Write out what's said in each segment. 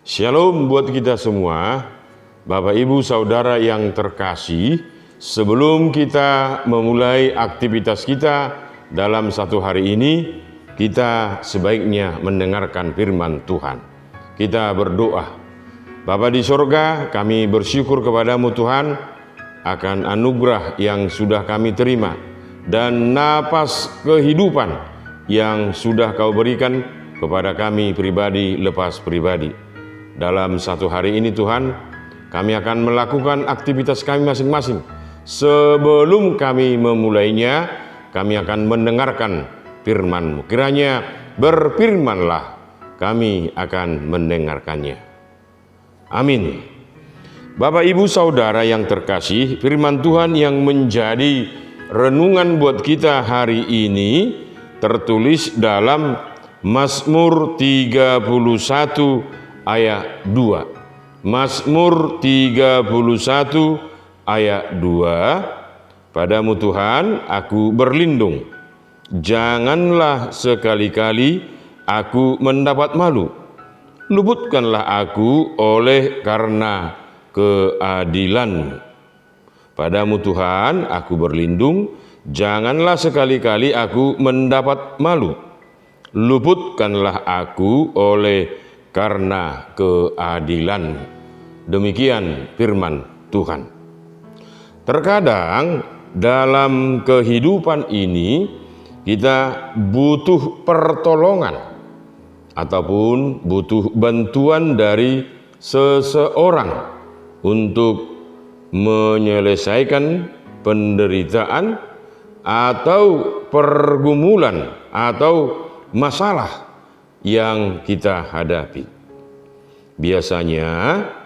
Shalom buat kita semua, Bapak Ibu Saudara yang terkasih. Sebelum kita memulai aktivitas kita dalam satu hari ini, kita sebaiknya mendengarkan firman Tuhan. Kita berdoa. Bapa di sorga, kami bersyukur kepadamu Tuhan akan anugerah yang sudah kami terima dan napas kehidupan yang sudah kau berikan kepada kami pribadi lepas pribadi. Dalam satu hari ini Tuhan, kami akan melakukan aktivitas kami masing-masing. Sebelum kami memulainya, kami akan mendengarkan firman-Mu. Kiranya berfirmanlah, kami akan mendengarkannya. Amin. Bapak Ibu Saudara yang terkasih, firman Tuhan yang menjadi renungan buat kita hari ini tertulis dalam Mazmur 31 ayat 2. Mazmur 31 ayat 2. Padamu Tuhan aku berlindung, janganlah sekali-kali aku mendapat malu. Luputkanlah aku oleh karena keadilan-Mu. Padamu Tuhan aku berlindung, janganlah sekali-kali aku mendapat malu. Luputkanlah aku oleh karena keadilan. Demikian firman Tuhan. Terkadang dalam kehidupan ini kita butuh pertolongan ataupun butuh bantuan dari seseorang untuk menyelesaikan penderitaan atau pergumulan atau masalah yang kita hadapi. Biasanya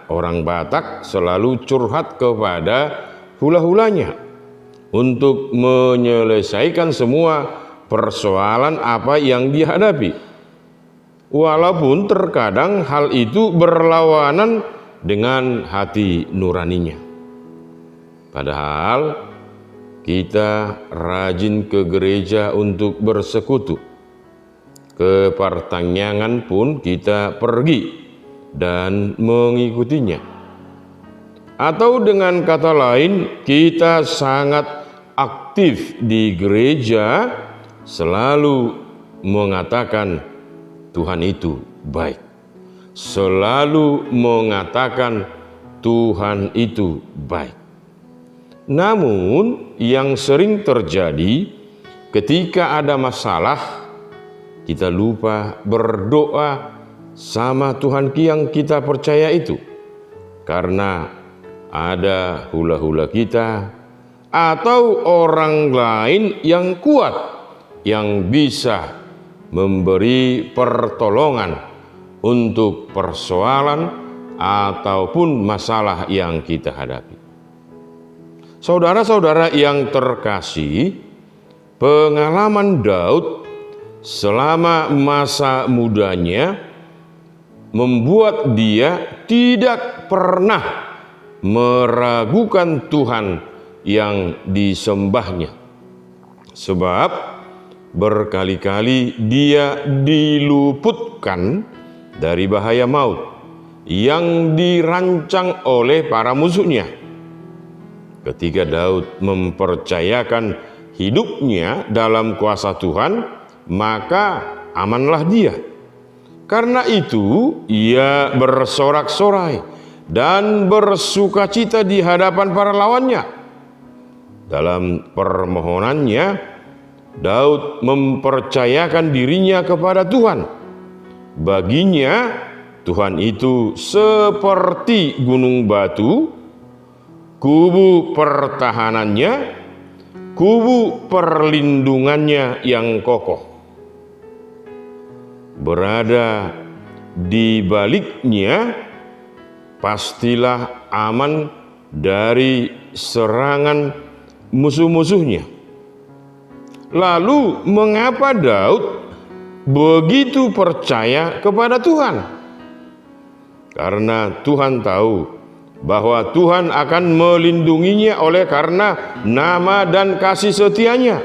orang Batak selalu curhat kepada hula-hulanya untuk menyelesaikan semua persoalan apa yang dihadapi. Walaupun terkadang hal itu berlawanan dengan hati nuraninya. Padahal kita rajin ke gereja untuk bersekutu. Ke pertanyaan pun kita pergi dan mengikutinya. Atau dengan kata lain, kita sangat aktif di gereja, selalu mengatakan Tuhan itu baik. Selalu mengatakan Tuhan itu baik. Namun yang sering terjadi ketika ada masalah, kita lupa berdoa sama Tuhan yang kita percaya itu. Karena ada hula-hula kita atau orang lain yang kuat yang bisa memberi pertolongan untuk persoalan ataupun masalah yang kita hadapi. Saudara-saudara yang terkasih, pengalaman Daud selama masa mudanya membuat dia tidak pernah meragukan Tuhan yang disembahnya. Sebab berkali-kali dia diluputkan dari bahaya maut yang dirancang oleh para musuhnya. Ketika Daud mempercayakan hidupnya dalam kuasa Tuhan, maka amanlah dia. Karena itu ia bersorak-sorai dan bersukacita di hadapan para lawannya. Dalam permohonannya, Daud mempercayakan dirinya kepada Tuhan. Baginya Tuhan itu seperti gunung batu, kubu pertahanannya, kubu perlindungannya yang kokoh. Berada di baliknya, pastilah aman dari serangan musuh-musuhnya. Lalu mengapa Daud begitu percaya kepada Tuhan? Karena Tuhan tahu bahwa Tuhan akan melindunginya oleh karena nama dan kasih setianya.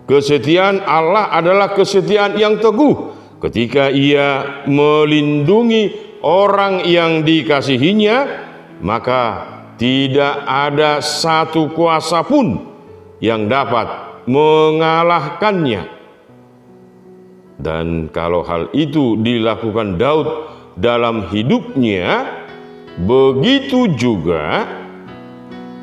Kesetiaan Allah adalah kesetiaan yang teguh ketika ia melindungi orang yang dikasihinya, maka tidak ada satu kuasa pun yang dapat mengalahkannya. Dan kalau hal itu dilakukan Daud dalam hidupnya, begitu juga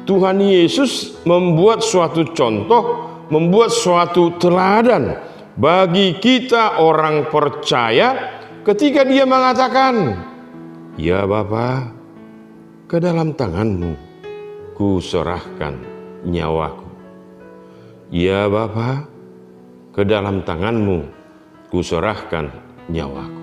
Tuhan Yesus membuat suatu contoh, membuat suatu teladan bagi kita orang percaya ketika dia mengatakan, "Ya Bapa, ke dalam tangan-Mu ku serahkan nyawaku. Ya Bapa, ke dalam tangan-Mu ku serahkan nyawaku."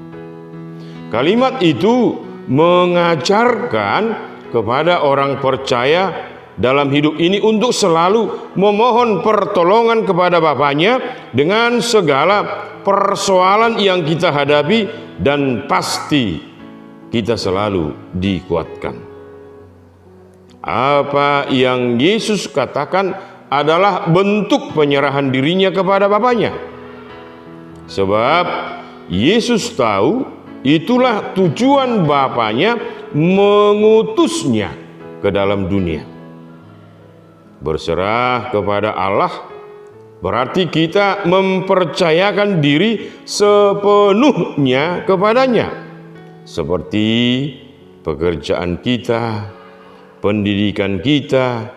Kalimat itu mengajarkan kepada orang percaya dalam hidup ini untuk selalu memohon pertolongan kepada Bapaknya dengan segala persoalan yang kita hadapi, dan pasti kita selalu dikuatkan. Apa yang Yesus katakan adalah bentuk penyerahan dirinya kepada Bapaknya. Sebab Yesus tahu itulah tujuan Bapaknya mengutusnya ke dalam dunia. Berserah kepada Allah berarti kita mempercayakan diri sepenuhnya kepadanya, seperti pekerjaan kita, pendidikan kita,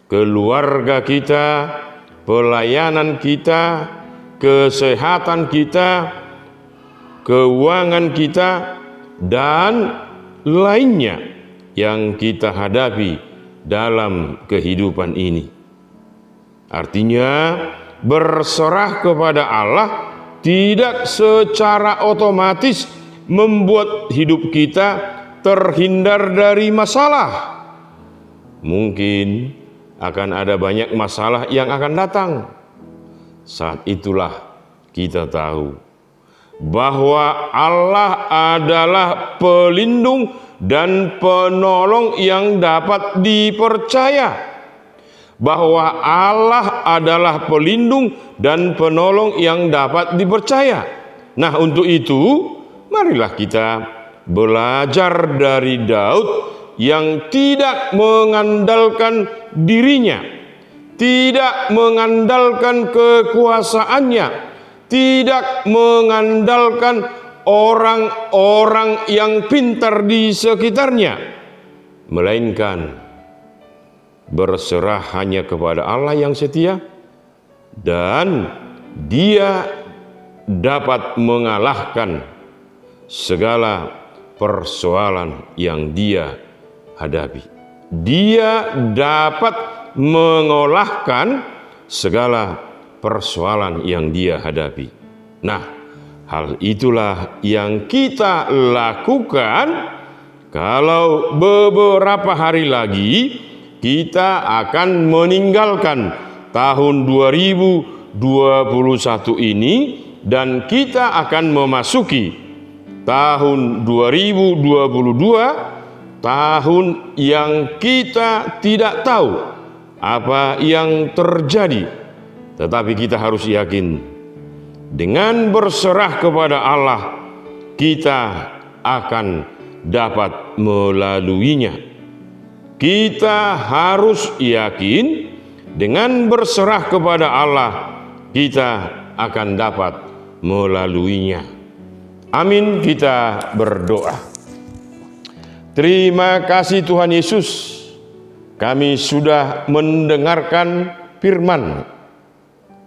keluarga kita, pelayanan kita, kesehatan kita, keuangan kita, dan lainnya yang kita hadapi dalam kehidupan ini. Artinya, berserah kepada Allah tidak secara otomatis membuat hidup kita terhindar dari masalah. Mungkin akan ada banyak masalah yang akan datang. Saat itulah kita tahu bahwa Allah adalah pelindung dan penolong yang dapat dipercaya. Bahwa Allah adalah pelindung dan penolong yang dapat dipercaya. Nah, untuk itu marilah kita belajar dari Daud yang tidak mengandalkan dirinya, tidak mengandalkan kekuasaannya, tidak mengandalkan orang-orang yang pintar di sekitarnya, melainkan berserah hanya kepada Allah yang setia, dan Dia dapat mengalahkan segala persoalan yang dia hadapi. Dia dapat mengalahkan segala persoalan yang dia hadapi. Nah, hal itulah yang kita lakukan kalau beberapa hari lagi kita akan meninggalkan tahun 2021 ini dan kita akan memasuki tahun 2022, tahun yang kita tidak tahu apa yang terjadi, tetapi kita harus yakin dengan berserah kepada Allah kita akan dapat melaluinya. Kita harus yakin dengan berserah kepada Allah kita akan dapat melaluinya. Amin. Kita berdoa. Terima kasih Tuhan Yesus, kami sudah mendengarkan firman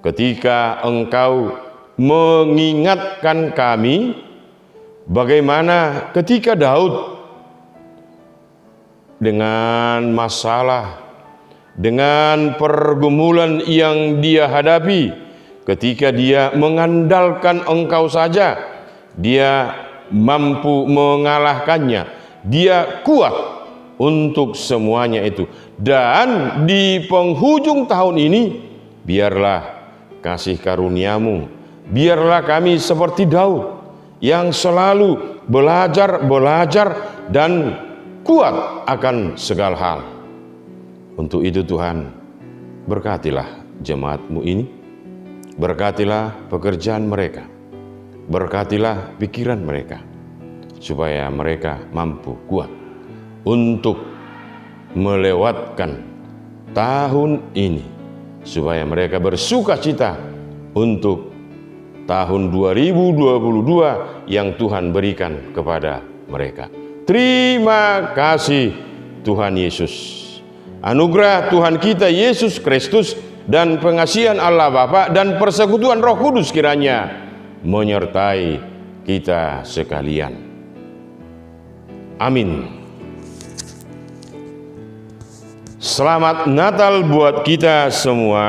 ketika Engkau mengingatkan kami bagaimana ketika Daud dengan masalah, dengan pergumulan yang dia hadapi, ketika dia mengandalkan Engkau saja, dia mampu mengalahkannya. Dia kuat untuk semuanya itu. Dan di penghujung tahun ini, biarlah kasih karunia-Mu, biarlah kami seperti Daud yang selalu belajar dan kuat akan segala hal. Untuk itu Tuhan, berkatilah jemaat-Mu ini, berkatilah pekerjaan mereka, berkatilah pikiran mereka. supaya mereka mampu kuat untuk melewatkan tahun ini, supaya mereka bersuka cita untuk tahun 2022 yang Tuhan berikan kepada mereka. Terima kasih Tuhan Yesus. Anugerah Tuhan kita Yesus Kristus dan pengasihan Allah Bapa dan persekutuan Roh Kudus kiranya menyertai kita sekalian. Amin. Selamat Natal buat kita semua.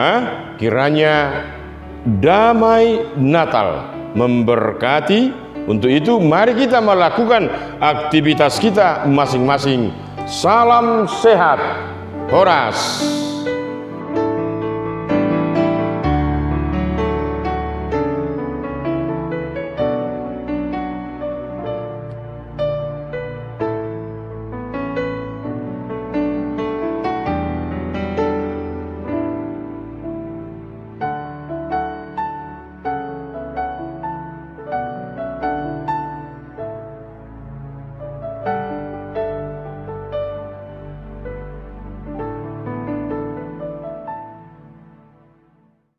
Kiranya damai Natal memberkati. Untuk itu mari kita melakukan aktivitas kita masing-masing. Salam sehat. Horas.